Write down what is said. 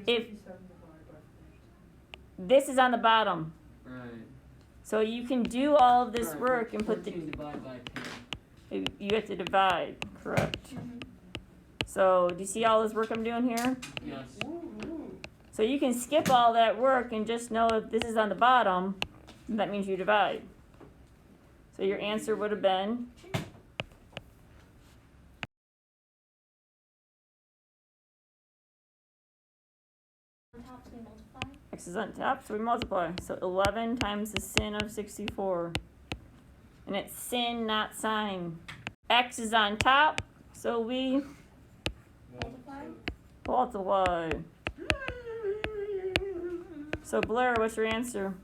if this is on the bottom, Right. so you can do all of this work and put 14 divided by 10. you have to divide, correct? So do you see all this work I'm doing here? Yes. So you can skip all that work and just know if this is on the bottom, that means you divide. So your answer would have been x is on top, so we multiply. So 11 times the sin of 64. And it's sin, not sine. X is on top, so we multiply. So Blair, what's your answer?